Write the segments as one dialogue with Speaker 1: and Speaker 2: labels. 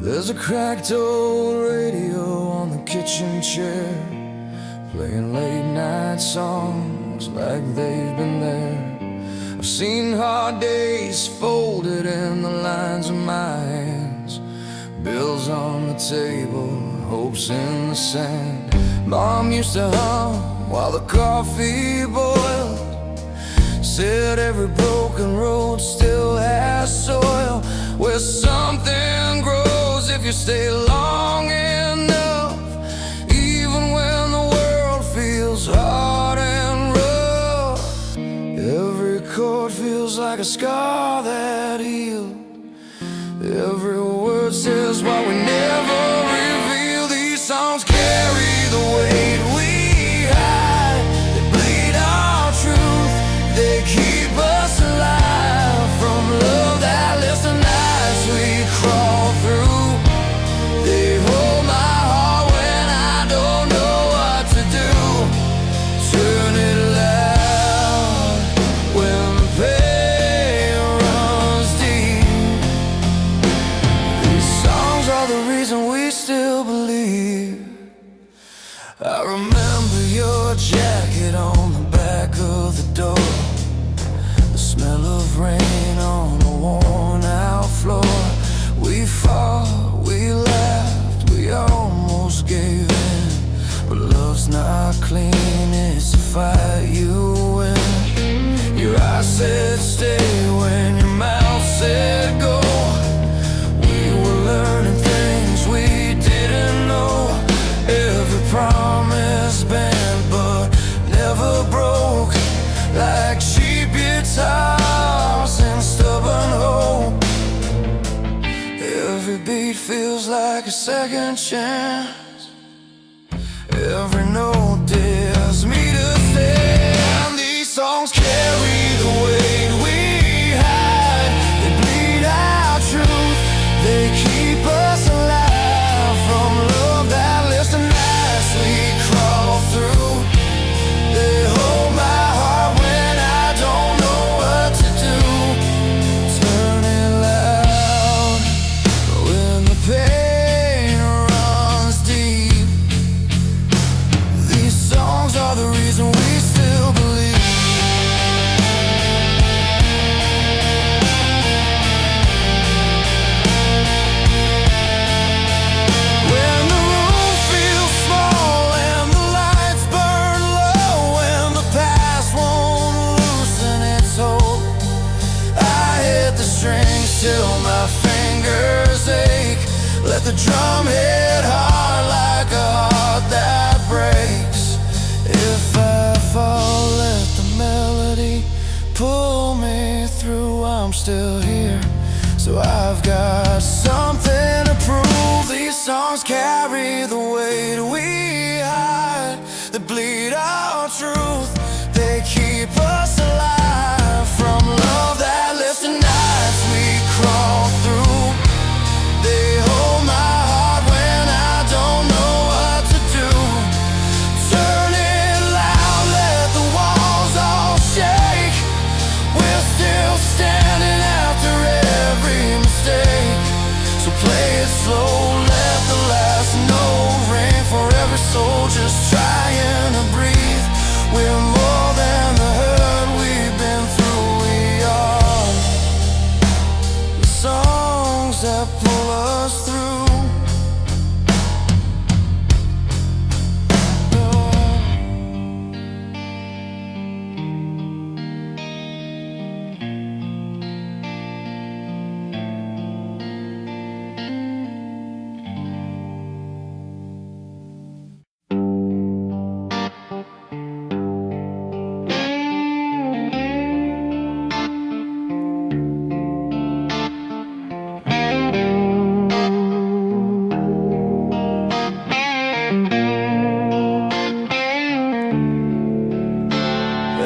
Speaker 1: There's a cracked old radio on the kitchen chair, playing late night songs like they've been there. I've seen hard days folded in the lines of my hands, bills on the table, hopes in the sand. Mom used to hum while the coffee boiled, said every broken road still has soil, where something grows if you stay long enough, even when the world feels hard and rough. Every chord feels like a scar that healed, every word says what we never reveal. These songs carry the weight we hide, they bleed our truth, they keep us alive from love that lives the nights we crawl through. They hold my heart when I don't know what to do, turn it loud when the pain runs deep. These songs are the reason we still believe. I remember your jacket on the back of the door, the smell of rain on a worn out floor. We fought, we laughed, we almost gave in, but love's not clean, it's a fight you win. Your eyes said stay when your mouth said go. We were learning things we didn't know, every promise bent but never broke, like cheap guitars and stubborn hope. Every beat feels like a second chance, every note dares me to stand. These songs carry the weight we hide, they bleed our truth, they keep us alive from love that lives the nights we crawl through. They hold my heart when I don't know what to do, turn it loud when the pain runs deep. These songs are the reason we still believe. When the room feels small and the lights burn low, when the past won't loosen its hold, I hit the strings till my fingers ache, let the drum hit hard like a heart that breaks. If I fall, let the melody pull me through. I'm still here, so I've got something to prove. These songs carry the weight we hide, they bleed our truth, they keep us alive from love that lives the nights we crawl through. They hold my heart when I don't know what to do, turn it loud, let the walls all shake. We're still standing after every mistake, so play it slow, let the last note ring for every soul just trying to breathe. We're more than the hurt we've been through, we are the songs that pull us through.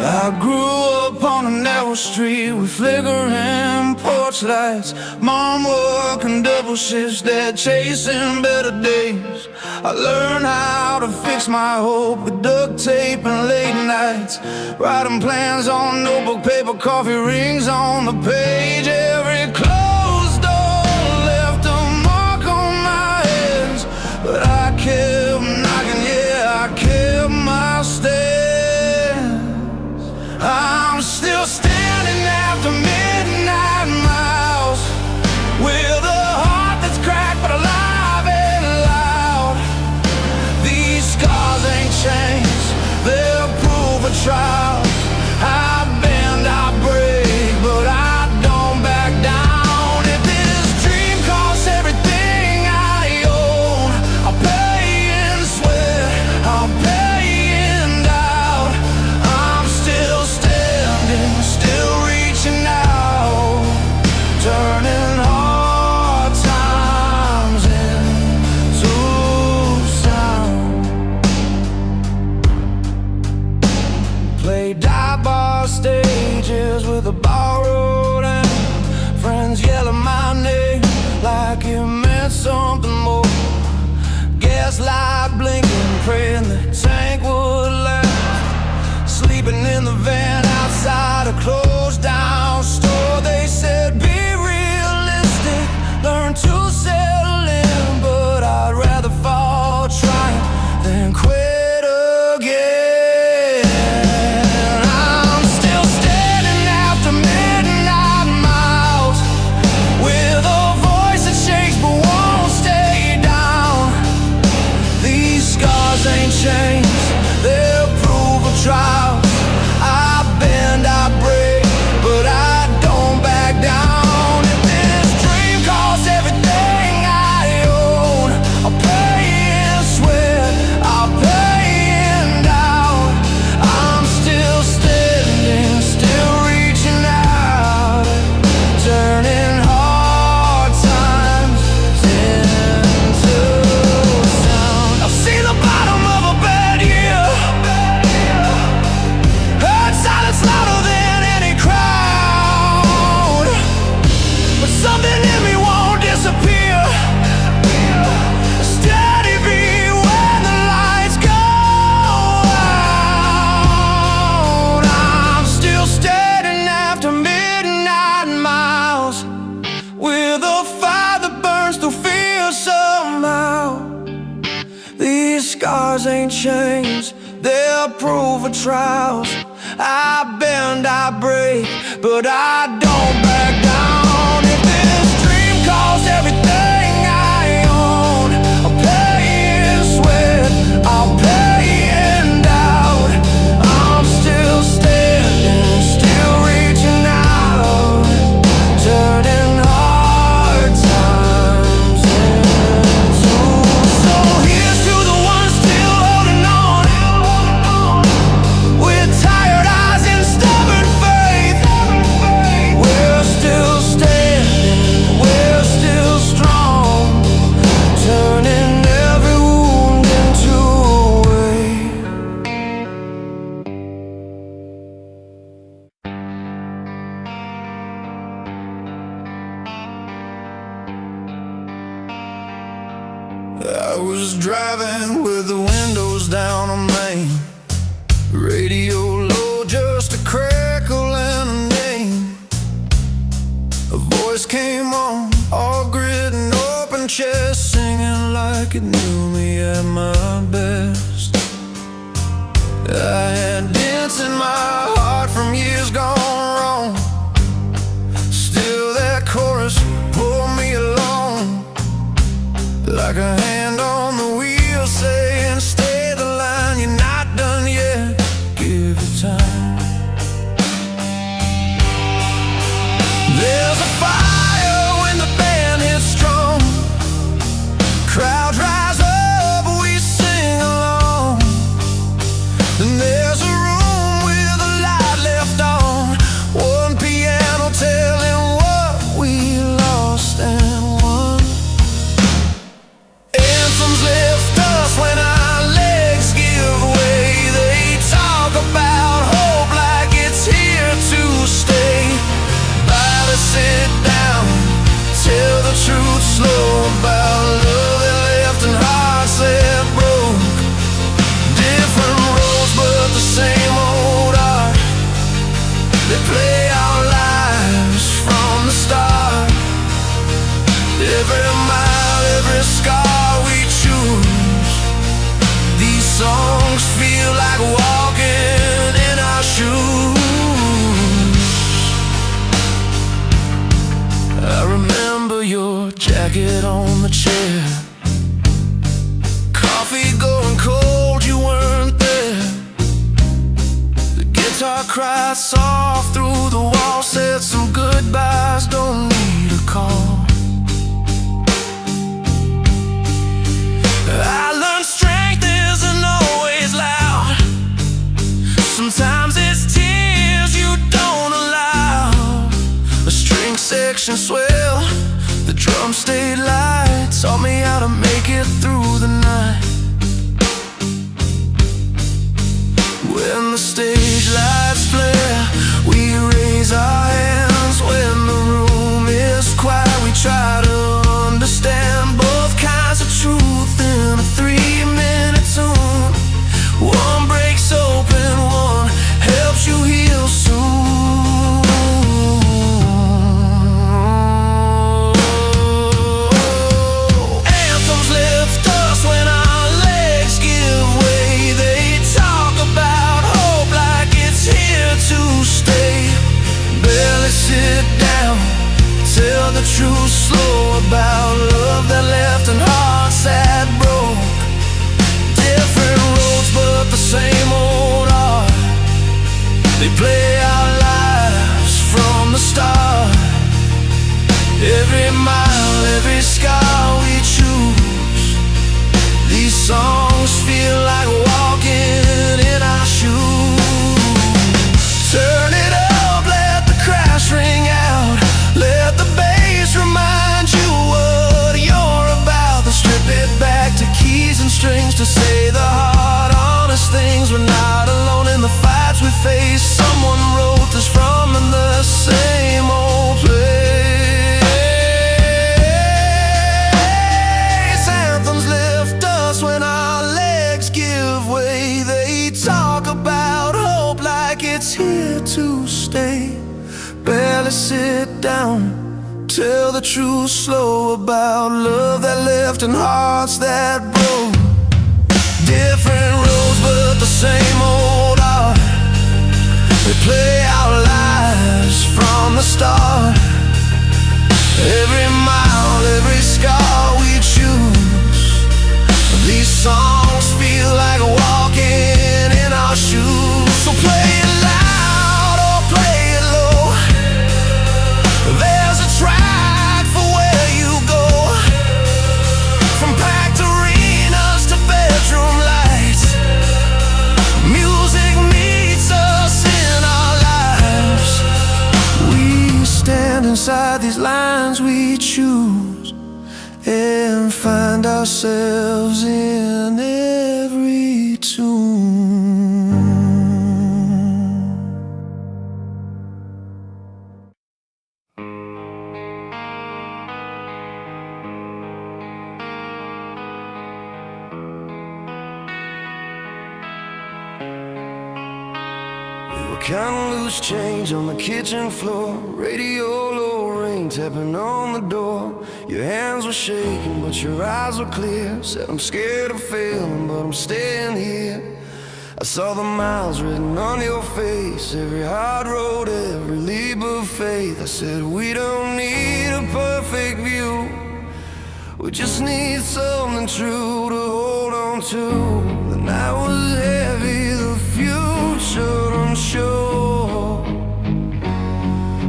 Speaker 1: I grew up on a narrow street with flickering porch lights, mom working double shifts, dad chasing better days. I learned how to fix my hope with duct tape and late nights, writing plans on notebook paper, coffee rings on the page. Every closed door left a mark on kept knocking, yeah, I kept my stand. I'm still standing after midnight miles, with a heart that's cracked but alive and loud. These scars ain't chains, they're proof of trials. I bend, I break, but I don't back down. If this dream costs everything I own, I'll pay in sweat, I'll pay in doubt. I'm still standing, still reaching out, turning hard times into sound. Play dive bar stages with a borrowed hand, friends yelling my name like it meant something more. Gaslight blinking, praying the tank would last. Sleeping in the van outside a closed down store. They said be realistic, learn to settle in, but I'd rather fall trying than quit again. I'm still standing after midnight miles, with a voice that shakes but won't stay down. These scars ain't chains, they're proof of trials. I bend, I break, but I don't back down. If this dream costs everything I own, I'll pay in sweat, I'll pay in doubt. I'm still standing, still reaching out, turning hard times into sound. I've seen the bottom of a bad year, heard silence louder than any crowd, but something in me won't disappear. Steady beat when the lights go out. I'm still standing after midnight miles, with a fire that burns through fear somehow. These scars ain't chains, they're proof of trials. I bend, I break, but I don't back down. If this dream costs everything I own, I'll pay in sweat, I'll pay in doubt. I'm still standing, still reaching out, turning hard times into. So here's to the ones still holding on, with tired eyes and stubborn faith. We're still standing, we're still strong, turning every wound into a wave. I was driving with the windows down on Main, radio low, just a crackle and a name. A voice came on, all grit and open chest, singing like it knew me at my best. I had dents in my heart from years gone wrong, still that chorus pulled me along, like a hand on the wheel saying stay the line, you're not done yet, give it time. There's a fire when the band hits strong, crowd rise up, we sing along, and how to make it through the night. When the stage lights flare, we raise our hands. When the room is quiet, we try to understand both kinds of truth in a 3-minute tune. One breaks open, one helps you heal soon. Anthems lift us when our legs give way. They talk about hope like it's here to stay. Barely sit down, tell the truth slow about love that left and hearts that broke. Different roads but the same old art. They play our lives from the start. Every mile, every scar we choose. These songs feel like walking in our shoes. Turn it up, let the crash ring out. Let the bass remind you what you're about. Then strip it back to keys and strings to say the hard, honest things. We're not alone in the fights we face. Someone wrote this from in the same old place. Anthems lift us when our legs give way. They talk about hope like it's here to stay. Barely sit down, tell the truth slow about love that left and hearts that broke. Different roads but the same old art. We play our lives from the start. Every mile, every scar we choose. These songs feel like walking in our shoes. So play it loud or play it low. There's a track for where you go. From packed arenas to bedroom lights, music meets us in our lives. We stand inside these lines we choose and find ourselves in every tune. Kinda loose change on the kitchen floor. Radio low, rain tapping on the door. Your hands were shaking but your eyes were clear. Said I'm scared of failing but I'm staying here. I saw the miles written on your face. Every hard road, every leap of faith. I said we don't need a perfect view. We just need something true to hold on to. The night was heavy, the future unsure,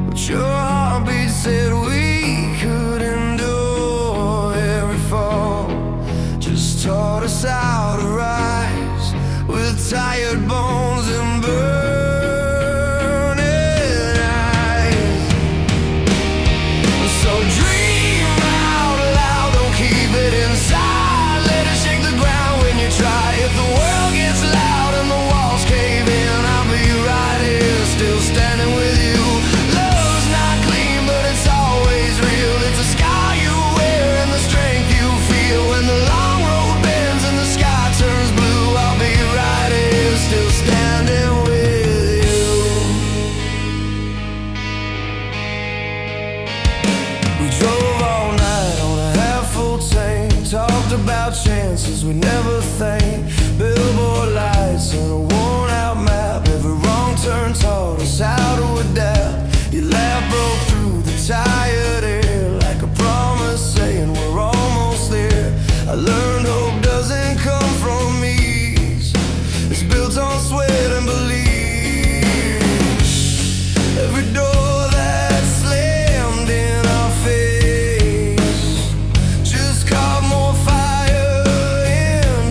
Speaker 1: but your heartbeat said we could endure. Every fall just taught us how to rise with tired bones and burning eyes. So dream out loud, don't keep it inside. Let it shake the ground when you try. If the world gets loud and the walls cave in, I'll be right here, still standing with you. Love's not clean, but it's always real. It's a scar you wear and the strength you feel. When the long road bends and the sky turns blue, I'll be right here, still standing with you. We drove all night on a half-full tank. Talked about chances we never think. Billboard lights and a worn-out map. Every wrong turn taught us how to adapt. Your laugh broke through the tired air like a promise saying we're almost there. I learned hope doesn't come from ease. It's built on sweat and belief. Every door that slammed in our face just caught more fire in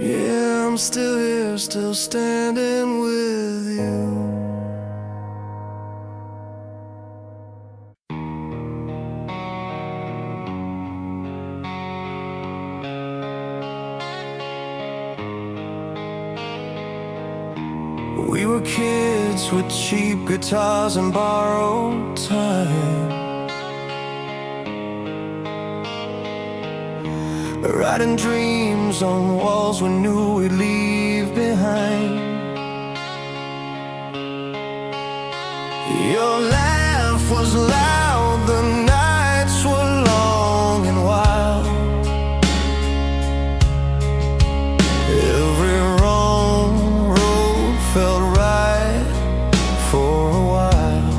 Speaker 1: Yeah, I'm still here, still standing with you. We were kids with cheap guitars and borrowed time, writing dreams on walls we knew we'd leave behind. Your laugh was loud, the nights were long and wild. Every wrong road felt right for a while.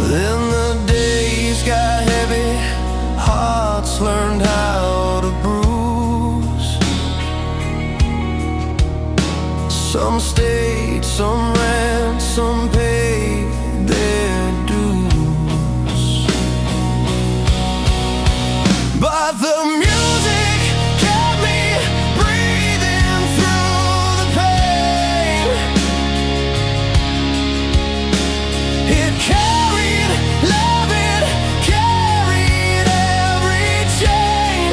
Speaker 1: Then the days got heavy, hearts learned how to bruise. Some stayed, some ran, some paid their dues. But the music kept me breathing through the pain. It carried love, it carried every chain.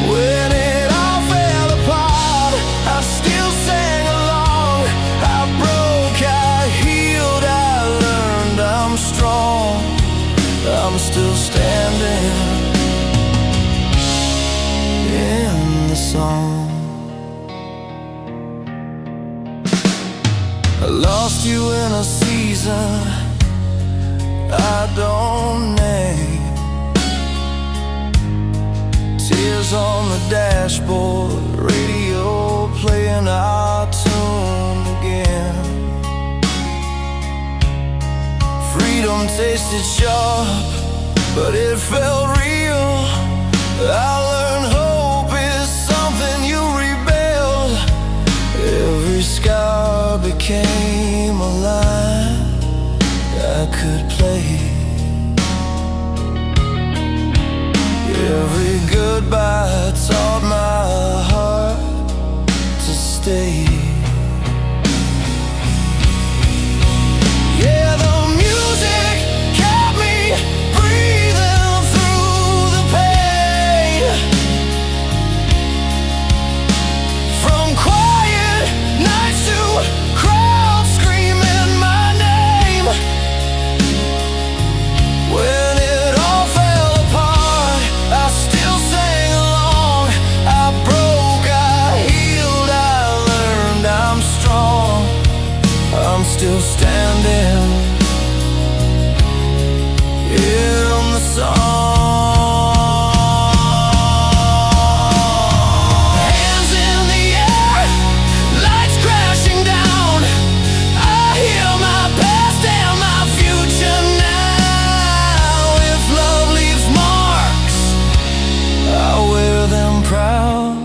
Speaker 1: When it all fell apart, I still sang along. I broke, I healed, I learned I'm strong. I'm still standing in the song. I lost you in a season I don't name. Tears on the dashboard, radio playing our tune again. Freedom tasted sharp, but it felt real. I learned hope is something you rebuild. Every scar became a line I could play. Every goodbye taught my heart to stay. Yeah, the music kept me breathing through the pain. From quiet nights to crowds screaming my name. When it all fell apart, I still sang along. I broke, I healed, I learned I'm strong. I'm still standing in the song. Hands in the air, lights crashing down. I hear my past and my future now. If love leaves marks, I wear them proud.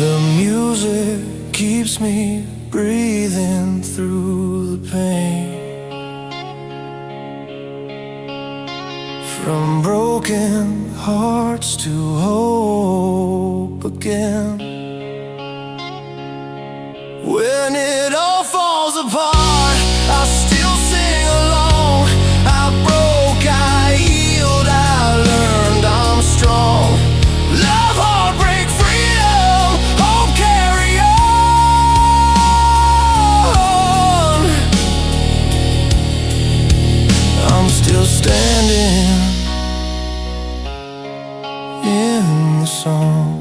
Speaker 1: The music keeps me breathing through the pain. From broken hearts to hope again. When it all falls apart, I still sing along. I broke, I healed, I learned I'm strong. Love, heartbreak, freedom, hope, carry on. I'm still standing in the song.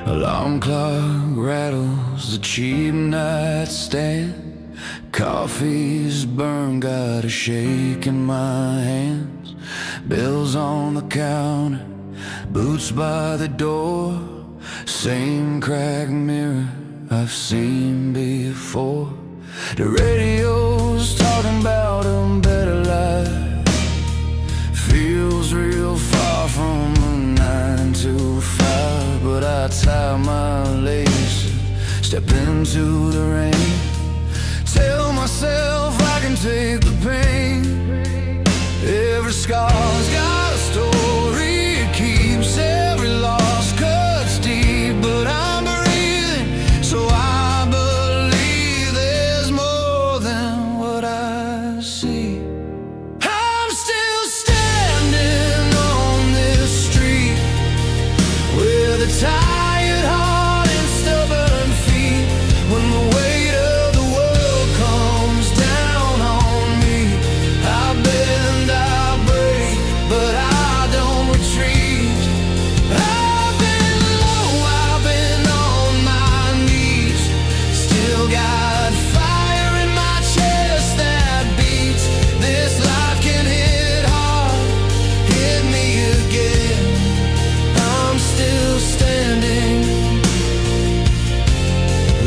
Speaker 1: Alarm clock rattles, the cheap nightstand. Coffee's burned, got a shake in my hands. Bills on the counter, boots by the door. Same cracked mirror I've seen before. The radio's talking about a better life. but I tie my lace, step into the rain, tell myself I can take the pain. Every scar's got a story, it keeps every loss cuts deep, but I'm breathing, so I believe there's more than what I see. I'm still standing on this street with a tired heart and stubborn feet. When the weight of the world comes down on me, I bend, I break, but I don't retreat. I've been low, I've been on my knees, still got fire in my chest that beats. This life can hit hard, hit me again. I'm still standing,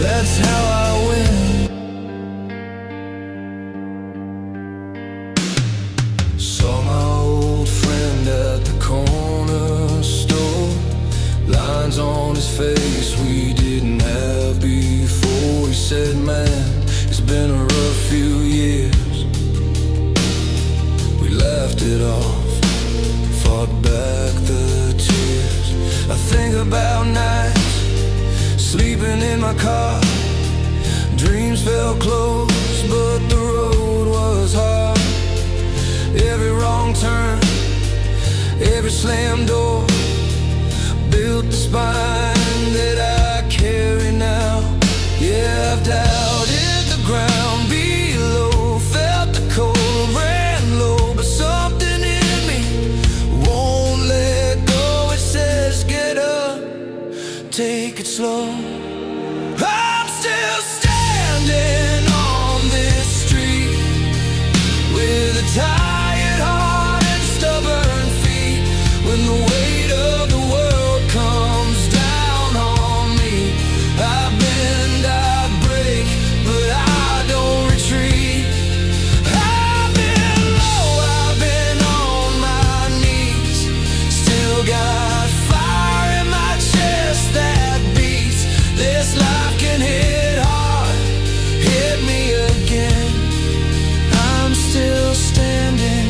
Speaker 1: that's how I win. Saw my old friend at the corner store, lines on his face we didn't have before. He said, man, it's been a rough few years. We laughed it off, fought back the tears. I think about nights sleeping in my car, dreams felt close, but the road was hard. Every wrong turn, every slammed door built the spine that I carry now. Yeah, I've doubted the ground below, felt the cold, ran low, but something in me won't let go. It says get up, take it slow. I'm still standing on this street with a tired heart and stubborn feet. When the weight of the world comes down on me, I bend, I break, but I don't retreat. I've been low, I've been on my knees, still got fire in my chest that beats. This life can hit hard, hit me again. I'm still standing,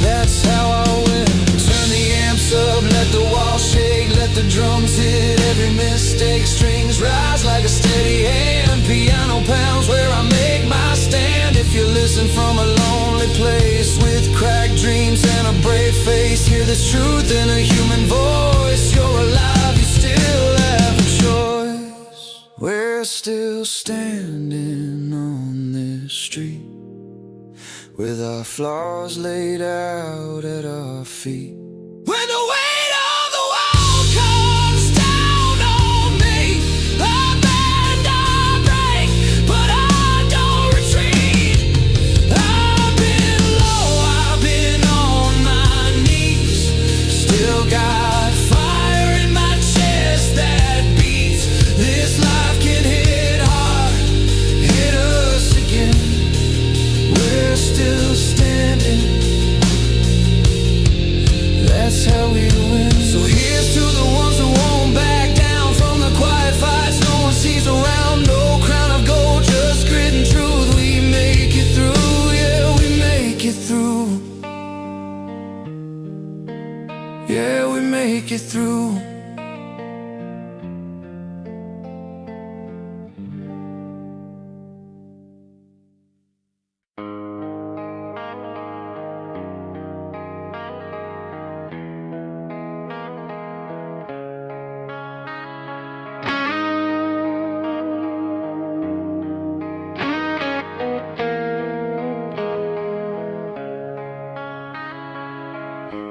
Speaker 1: that's how I win. Turn the amps up, let the walls shake, let the drums hit every mistake. Strings rise like a steady hand, piano pounds where I make my stand. If you listen from a lonely place with cracked dreams and a brave face, hear this truth in a human voice. You're alive, you still have a choice. We're still standing on this street with our flaws laid out at our feet. When the weight of the world comes down on me, I bend, I break, but I don't retreat. I've been low, I've been on my knees, still got fire in my chest that beats. This life can hit hard, hit us again. We're still standing, that's how we win. So here's to the ones who won't back down from the quiet fights no one sees around. No crown of gold, just grit and truth. We make it through, yeah, we make it through. Yeah, we make it through.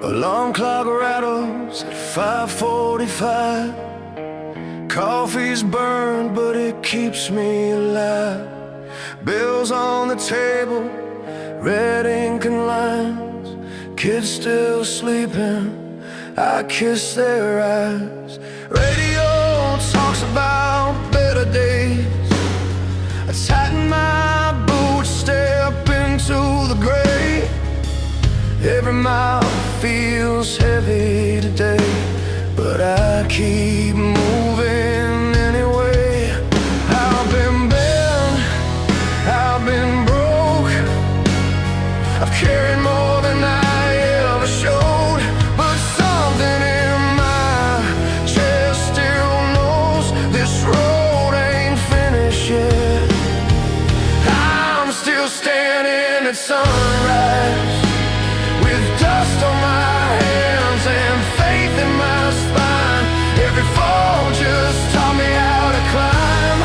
Speaker 1: Alarm clock rattles at 5:45. Coffee's burned, but it keeps me alive. Bills on the table, red ink and lines. Kids still sleeping, I kiss their eyes. Radio talks about better days. I tighten my boots, step into the gray. Every mile feels heavy today. but I keep moving anyway. I've been bent, I've been broke, I've carried more than I ever showed, but something in my chest still knows this road ain't finished yet. I'm still standing at sunrise, with dust on my hands and faith in my spine. Every fall just taught me how to climb.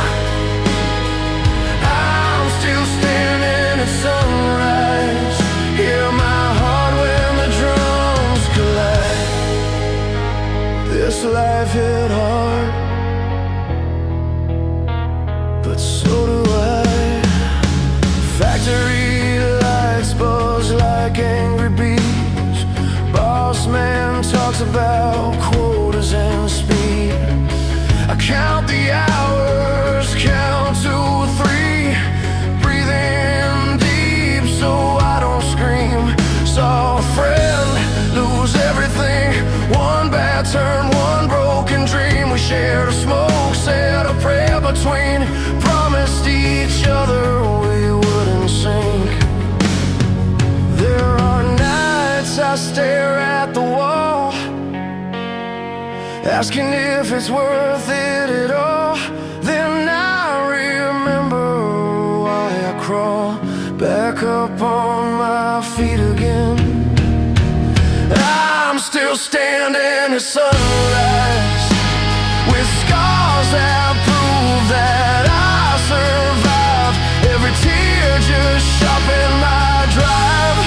Speaker 1: I'm still standing at sunrise, hear my heart when the drums collide. This life hit hard, but so do I. Factory lights buzz like angry bees. Boss man talks about quotas and speed. I count the hours, count 2, 3, breathe in deep so I don't scream. Saw a friend lose everything, one bad turn, one broken dream. We shared a smoke, said a prayer between, promised each other we wouldn't sink. There are nights I stare at the wall, asking if it's worth it at all. Then I remember why I crawl back up on my feet again. I'm still standing at sunrise, with scars that prove that I survived. Every tear just sharpened my drive.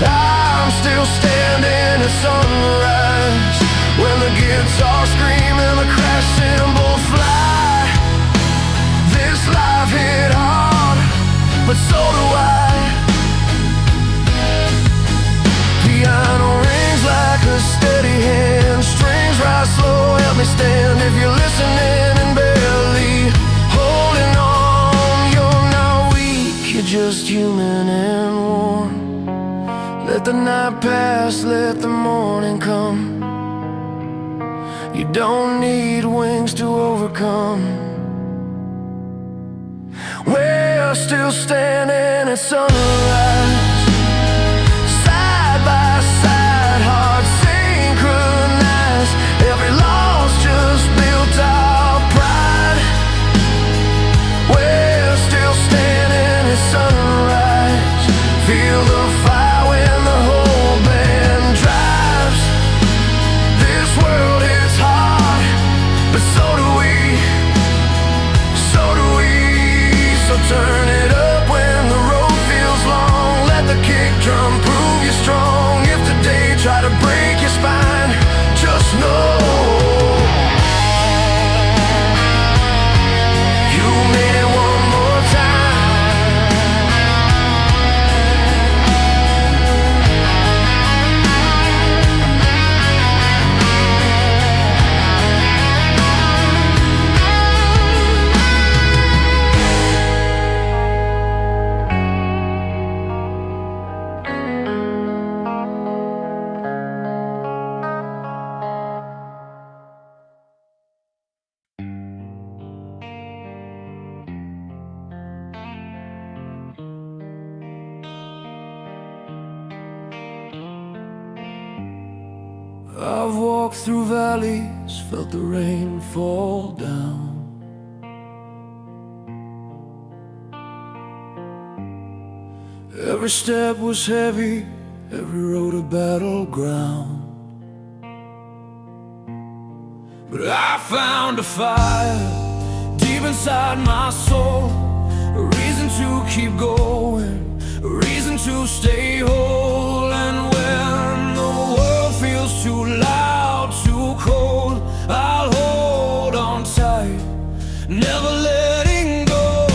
Speaker 1: I'm still standing at sunrise, when the guitar scream and the crash cymbals fly. This life hit hard, but so do I. Piano rings like a steady hand, strings rise slow, help me stand. If you're listening and barely holding on, you're not weak, you're just human and worn. Let the night pass, let the morning come. You don't need wings to overcome. We're still standing at sunrise, side by side, hearts synchronized. Every loss just built our pride. We're still standing at sunrise, feel the fire when the whole band drives. This world is hard, but so do we, so do we. So turn it up when the road feels long, let the kick drum prove you're strong. If today try to break your spine, just know you made it one more time. I've walked through valleys, felt the rain fall down. Every step was heavy, every road a battleground. But I found a fire deep inside my soul, a reason to keep going, a reason to stay whole. And when the world feels too loud, too cold, I'll hold on tight, never letting go.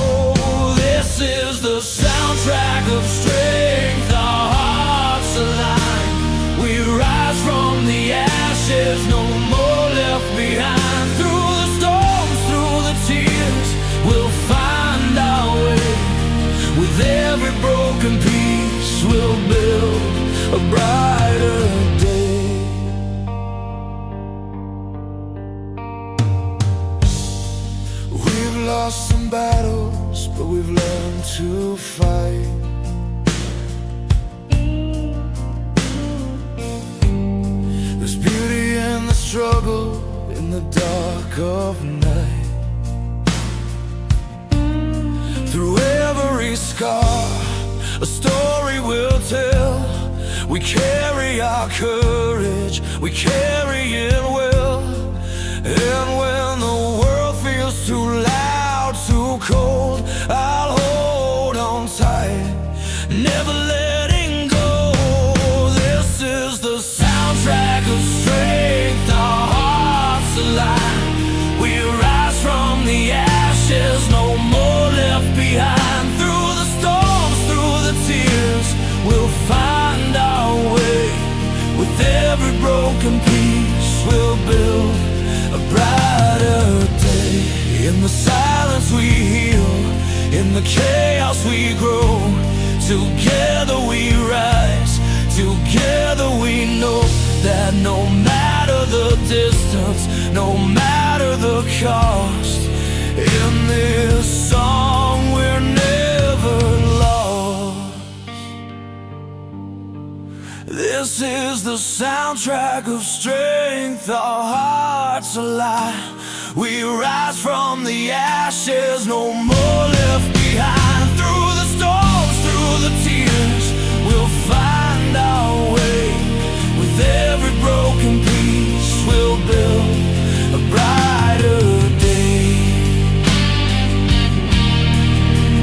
Speaker 1: This is the soundtrack of strength, our hearts align. We rise from the ashes, no more left behind. Through the storms, through the tears, we'll find our way. With every broken piece, we'll build a brighter day. some battles, but we've learned to fight. There's beauty in the struggle, in the dark of night. Through every scar, a story we'll tell. We carry our courage, we carry it well. And when the world feels too loud, too cold, I'll hold on tight, never letting go. This is the soundtrack of strength, our hearts alive. We rise from the ashes, no more left behind. Through the storms, through the tears, we'll find our way. With every broken piece, we'll build a brighter day. In the silence we heal, in the chaos we grow. Together we rise, together we know that no matter the distance, no matter the cost, in this song we're never lost. This is the soundtrack of strength, our hearts alive. We rise from the ashes, no more left behind. Through the storms, through the tears, we'll find our way. With every broken piece, we'll build a brighter day.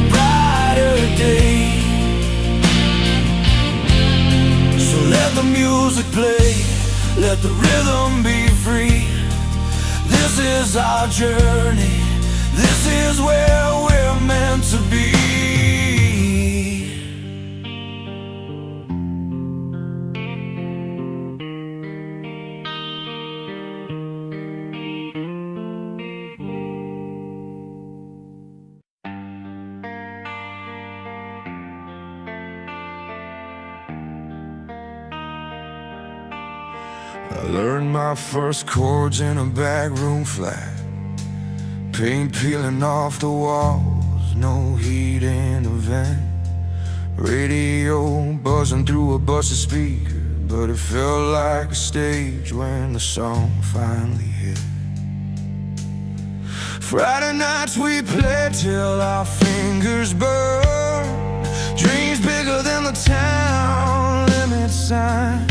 Speaker 1: Brighter day. So let the music play, let the rhythm be free. This is our journey, this is where we're meant to be. I learned my first chords in a back room flat. Paint peeling off the walls, no heat in the vent. Radio buzzing through a busted speaker, but it felt like a stage when the song finally hit. Friday nights we played till our fingers burn. Dreams bigger than the town limit sign.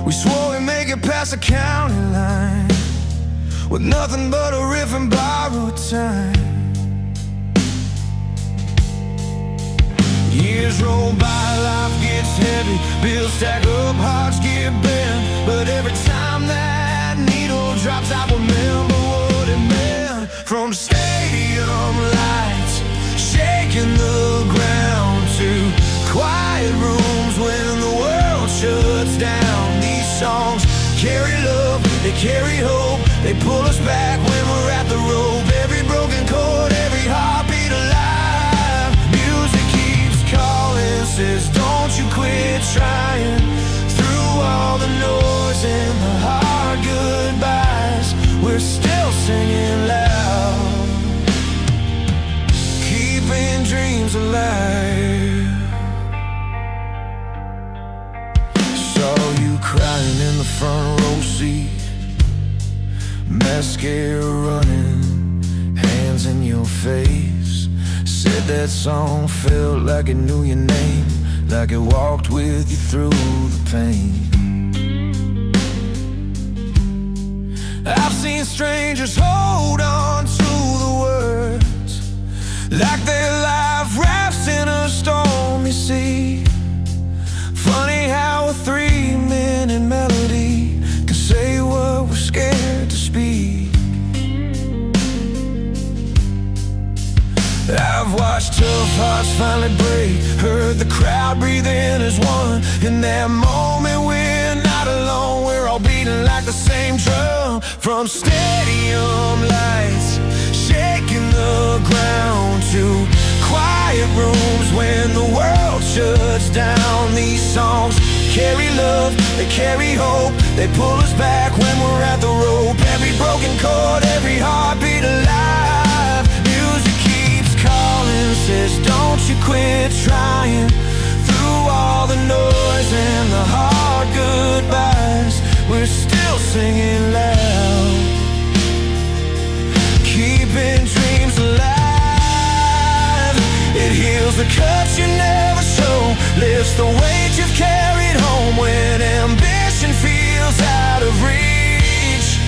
Speaker 1: We swore we'd make it past the county line with nothing but a riff and borrowed time. Years roll by, life gets heavy, bills stack up, hearts get bent. But every time that needle drops, I remember what it meant. From stadium lights shaking the ground to quiet rooms when the world shuts down. These songs carry love, they carry hope, they pull us back when we're at the rope. Every broken chord, every heartbeat alive. Music keeps calling, says don't you quit trying. Through all the noise and the hard goodbyes, we're still singing loud, keeping dreams alive. Saw you crying in the front row seat, mascara running, hands in your face. Said that song felt like it knew your name, like it walked with you through the pain. I've seen strangers hold on to the words like they're life rafts in a stormy sea. Funny how a 3-minute melody can say what we're scared to speak. I've watched tough hearts finally break, heard the crowd breathe in as one. In that moment we're not alone, we're all beating like the same drum. From stadium lights shaking the ground to quiet rooms when the world shuts down. These songs carry love, they carry hope, they pull us back when we're at the rope. Every broken chord, every heartbeat alive. Music keeps says don't you quit trying. Through all the noise and the hard goodbyes, we're still singing loud, keeping dreams alive. It heals the cuts you never show, lifts the weight you've carried home when ambition feels out of reach.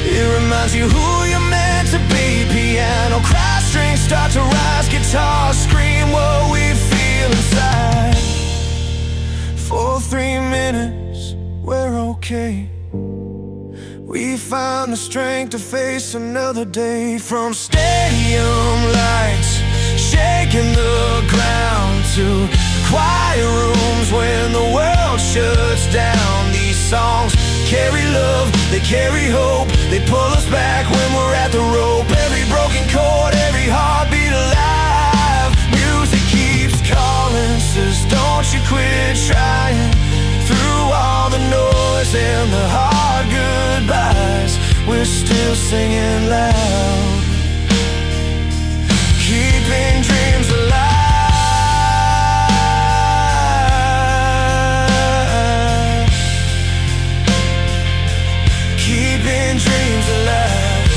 Speaker 1: It reminds you who you're meant to be. Piano cry, strings start to rise, guitars scream what we feel inside. For 3 minutes, we're okay. We found the strength to face another day. From stadium lights shaking the ground to quiet rooms when the world shuts down. These songs carry love, they carry hope, they pull us back when we're at the rope. Every broken chord, every heartbeat alive. Music keeps calling, says don't you quit trying. Through all the noise and the hard goodbyes, we're still singing loud, keeping dreams alive. Keeping dreams alive.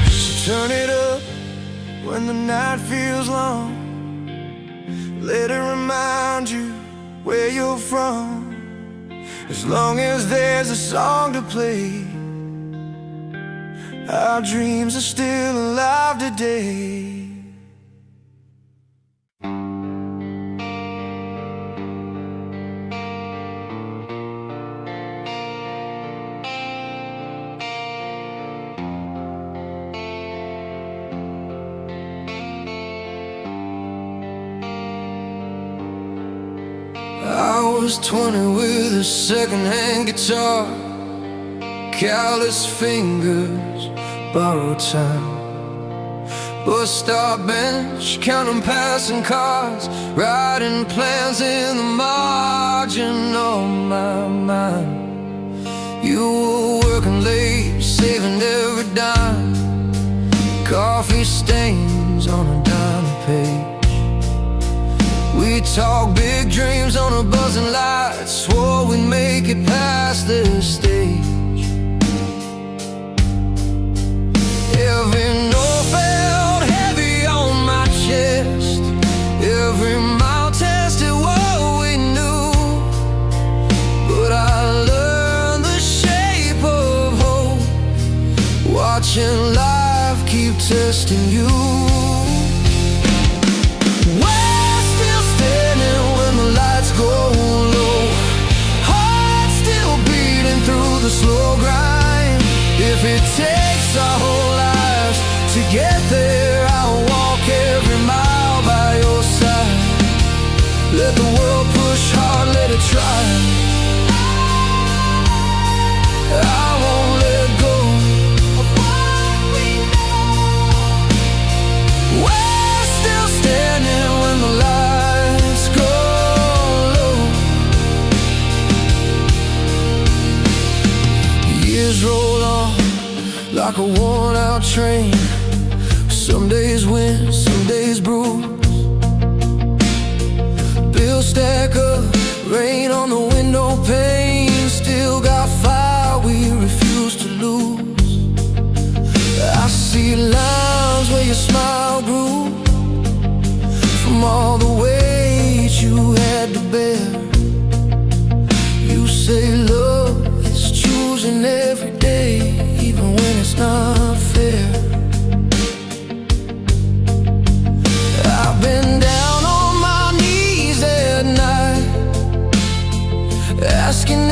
Speaker 1: So turn it up when the night feels long. Let it remind you where you're from. As long as there's a song to play, our dreams are still alive today. I was 20 with a second-hand guitar, callous fingers, borrowed time. Bus stop bench, counting passing cars, writing plans in the margin of my mind. You were working late, saving every dime, coffee stains on a dime page. We talked big dreams on a buzzing light, swore we'd make it past this stage. Every note felt heavy on my chest, every mile tested what we knew. But I learned the shape of hope, watching life keep testing you. Go low, heart still beating through the slow grind. If it takes our whole lives to get there, I'll walk every mile by your side. Let the world push hard, let it try. I won't let go of what we know. We're still standing when the lights go. Years roll on like a worn-out train. Some days win, some days bruise. Bills stack up, rain on the window pane. Still got fire we refuse to lose. I see lines where your smile grew, from all the weight you had to bear. You say love is choosing every day, even when it's not fair. I've been down on my knees at night, asking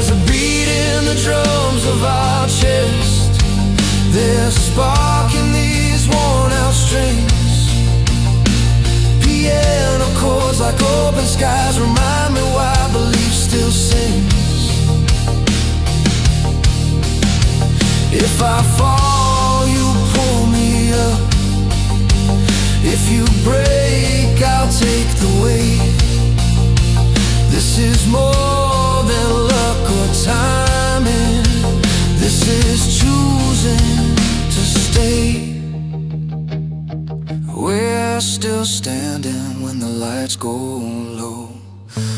Speaker 1: There's a beat in the drums of our chest. There's a spark in these worn out strings. Piano chords like open skies remind me why belief still sings. If I fall, you pull me up. If you break, I'll take the weight. This is more than luck or timing. This is choosing to stay. We're still standing when the lights go low.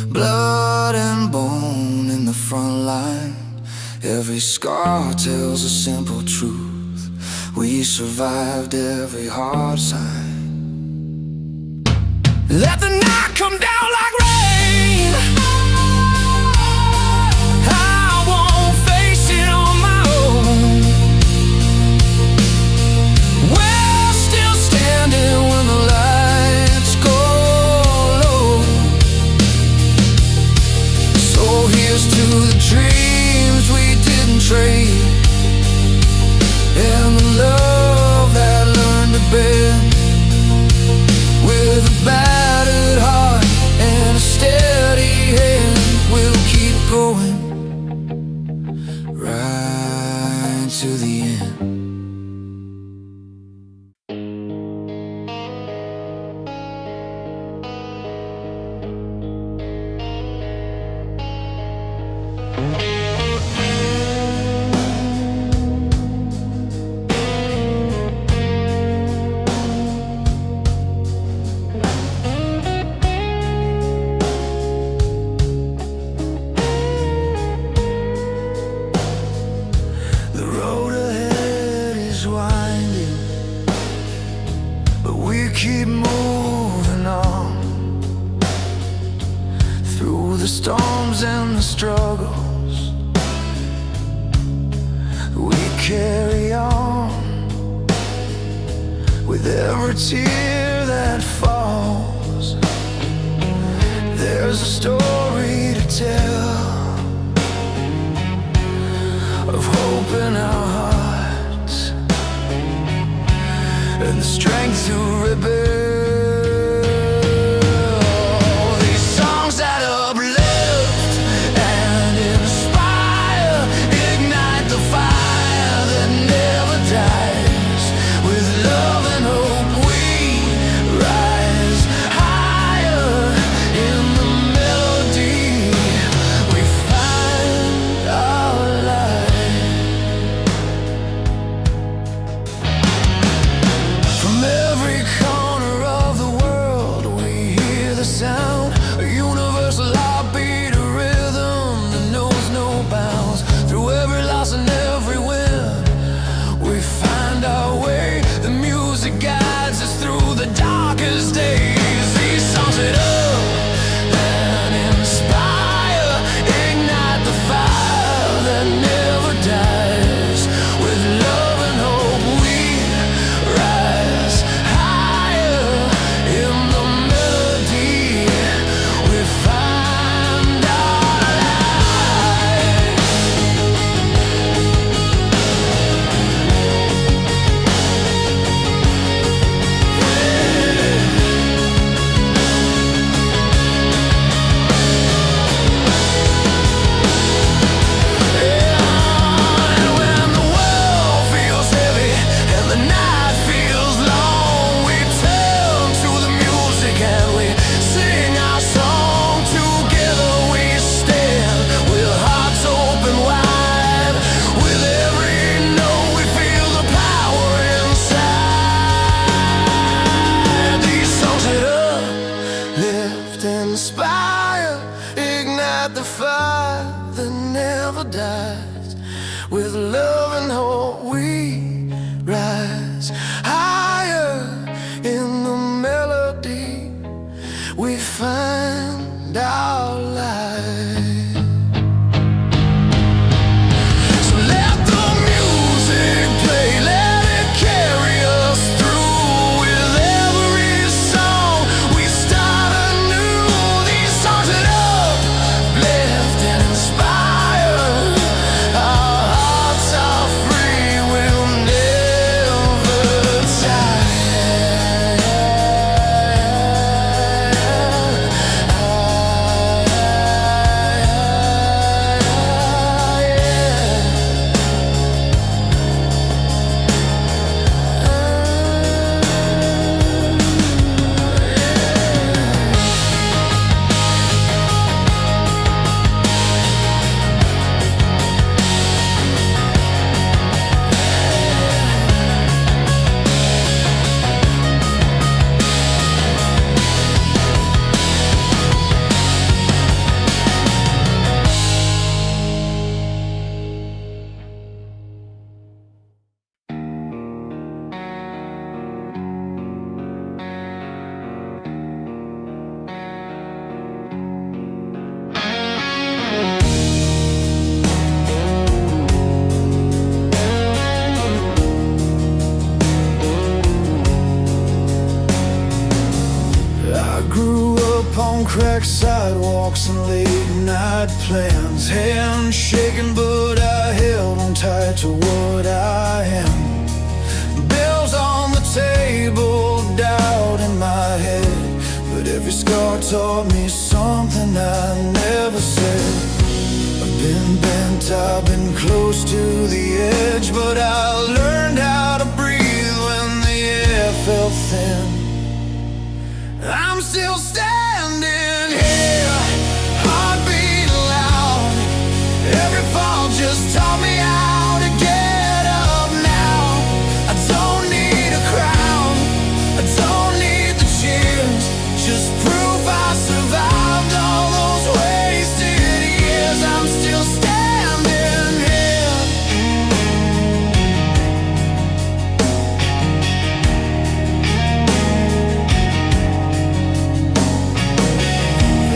Speaker 1: Blood and bone in the front line. Every scar tells a simple truth. We survived every hard sign. Let the night come down like rain. I won't face it on my own. We're still standing when the lights go low. So here's to the dreams we didn't trade, and the love that learned to bend. With a battered heart and a steady hand, we'll keep going right to the end. Keep moving on through the storms and the struggles. We carry on with every tear that falls. There's a story to tell of hope in our hearts and the strength to rebel. These songs that uplift and inspire, ignite the fire that never dies. With love and hope we rise higher. In the melody we find our light. From every corner of the world we hear the sound, a universal heartbeat, a rhythm that knows no bounds. Through every loss and every win we find our way. The music guides us through the darkest days. These songs that up and inspire, ignite the fire that never dies. With love and hope we rise higher. In the melody we find our light. And when the world feels heavy and the night feels long, we turn to the music and we sing our song. Together we stand with hearts open wide. With every note we feel the power inside. These songs that uplift and inspire, ignite the fire that never dies. With love and hope we rise higher. In the melody we find our light. So let the music play, let it carry us through. With every song we start anew. These songs that uplift and inspire, drinks and late night plans. Hands shaking but I held on tight to what I am. Bills on the table, doubt in my head, but every scar taught me something I never said. I've been bent, I've been close to the edge, but I learned how to breathe when the air felt thin. I'm still standing here, heartbeat loud. Every fall just taught me how to get up now. I don't need a crown, I don't need the cheers, just proof I survived all those wasted years. I'm still standing here.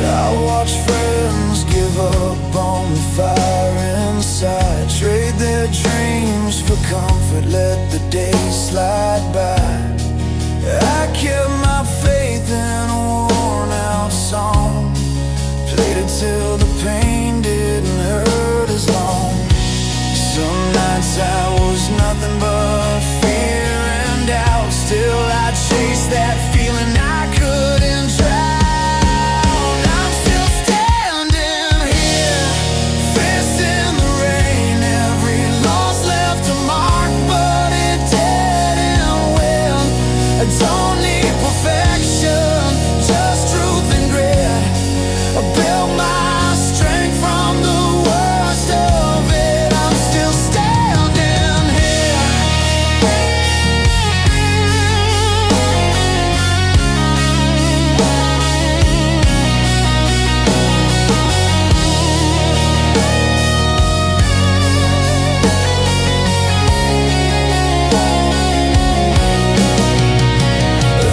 Speaker 1: I watch friends give up on the fire inside, trade their dreams for comfort, let the days slide by. I kept my faith in a worn out song, played it till the pain didn't hurt as long. Some nights I was nothing but fear and doubt, still I chased that feeling I couldn't drown. I'm still standing here, facing the rain. Every loss left a mark, but it didn't win. I don't need perfection, just truth and grit. I built my strength from the worst of it. I'm still standing here.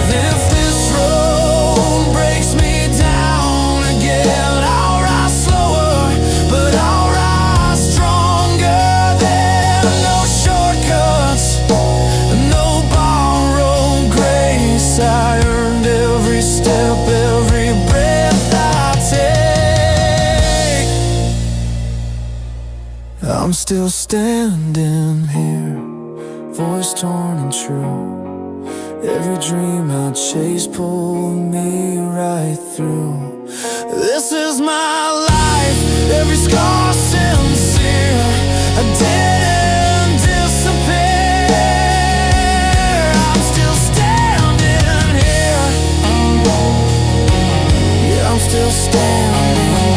Speaker 1: If this road breaks me down again, I'll rise slower, but I'll rise stronger. There are no shortcuts, no borrowed grace. I earned every step, every breath I take. I'm still standing here, voice torn and true. Every dream I chase pulled me right through. This is my life, every scar sincere. I didn't disappear. I'm still standing here. Yeah, I'm still standing here.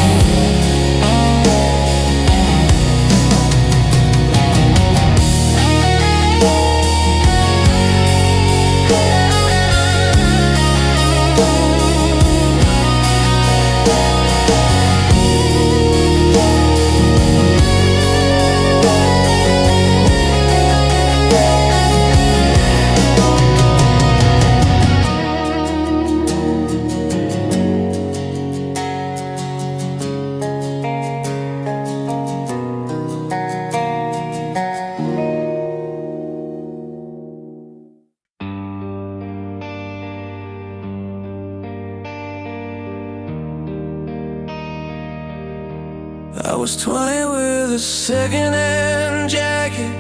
Speaker 1: I was 20 with a second-hand jacket,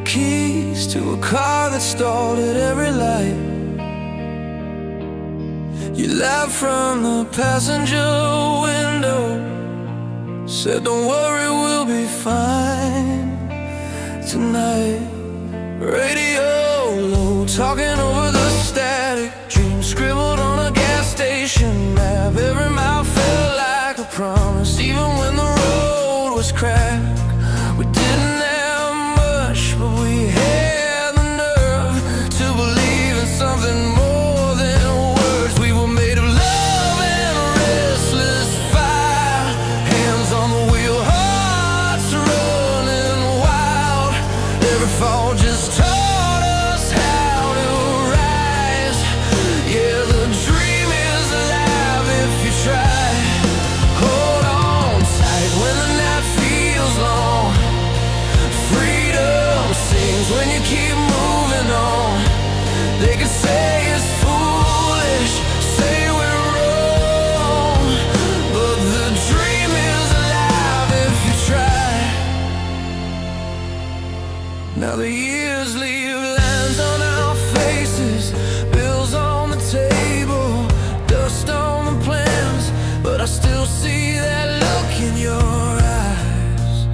Speaker 1: keys to a car that stalled at every light. You laughed from the passenger window, said don't worry, we'll be fine tonight. Radio low, talking over the static, dreams scribbled on a gas station map. Every mile felt like a promise, even when the road was cracked. We didn't have much, but we had the nerve to believe in something more than words. We were made of love and a restless fire, hands on the wheel, hearts running wild. Every fall just taught us how to rise. Yeah, the dream is alive if you try. Hold on tight when the night feels long. Now the years leave lines on our faces, bills on the table, dust on the plans, but I still see that look in your eyes,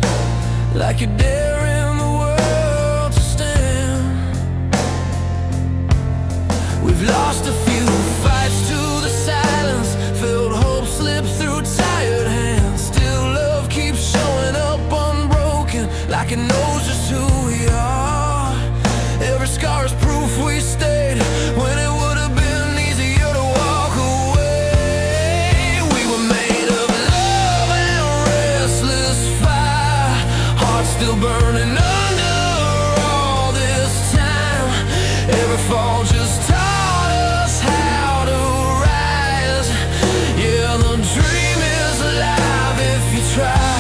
Speaker 1: like you're daring the world to stand. We've lost a few fights to the silence, felt hope slip through tired hands. Still love keeps showing up unbroken, like it knows just who we are. Every scar is proof we stayed when it would have been easier to walk away. We were made of love and restless fire, hearts still burning under all this time. Every fall just taught us how to rise. Yeah, the dream is alive if you try.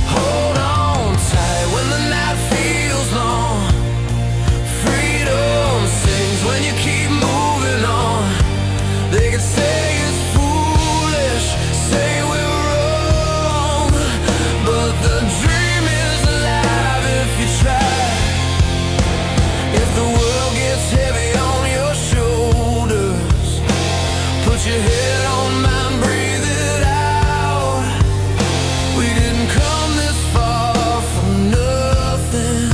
Speaker 1: Hold on tight when the night feels long. Freedom sings when you keep moving on. They can say it's foolish, say we're wrong, but the dream is alive if you try. If the world gets heavy on your shoulders, put your head on mine, breathe it out. We didn't come this far for nothing.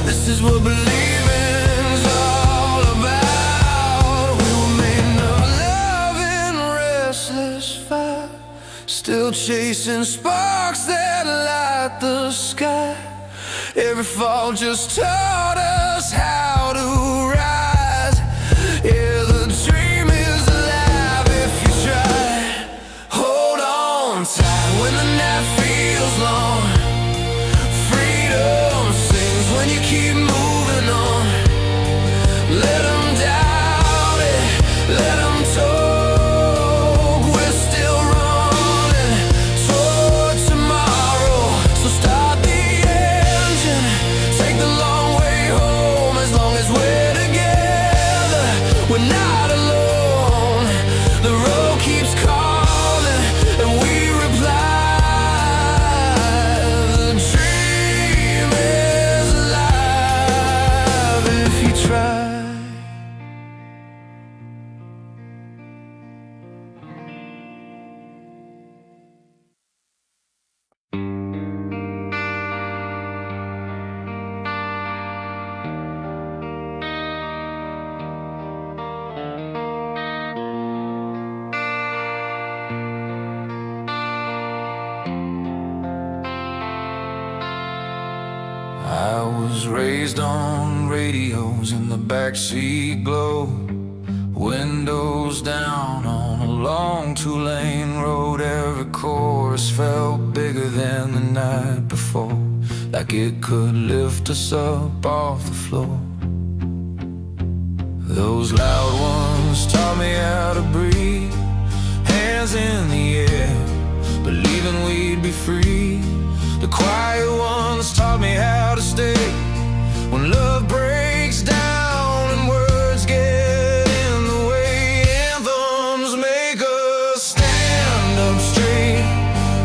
Speaker 1: This is what believing's all about. We were made of love and restless fire, still chasing sparks that light the sky. Every fall just taught us how to rise. Yeah, the dream is alive if you try. Hold on tight when the night feels long. Freedom sings when you keep moving on. Let them doubt it, let them talk. We're still running toward tomorrow, so start the engine, take the long way home. As long as we're together, we're not alone. The road keeps calling and we reply. The dream is alive if you try. I was raised on radios in the backseat glow, windows down on a long two-lane road. Every chorus felt bigger than the night before, like it could lift us up off the floor. Those loud ones taught me how to breathe, hands in the air, believing we'd be free. The quiet ones taught me how to stay when love breaks down and words get in the way. Anthems make us stand up straight,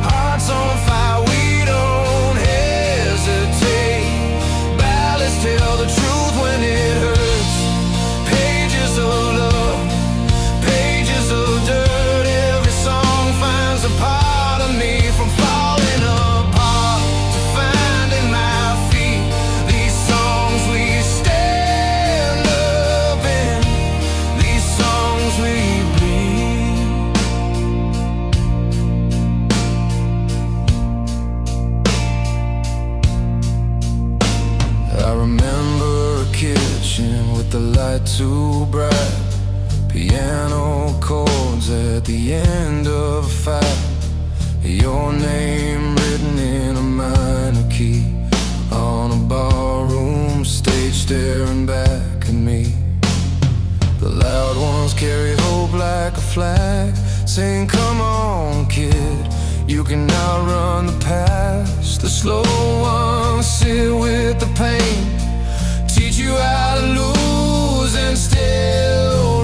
Speaker 1: hearts on fire, we don't hesitate. Ballads tell the truth when it hurts, pages of love, pages of dirt. Every song finds a part of me from falling apart to finding my feet. These songs we stand up in, these songs we bleed. I remember a kitchen with the light too bright, piano chords at the end of a fight, your name written in a minor key on a barroom stage staring back at me. The loud ones carry hope like a flag, saying come on kid, you cannot run the past. The slow ones sit with the pain, teach you how to lose and still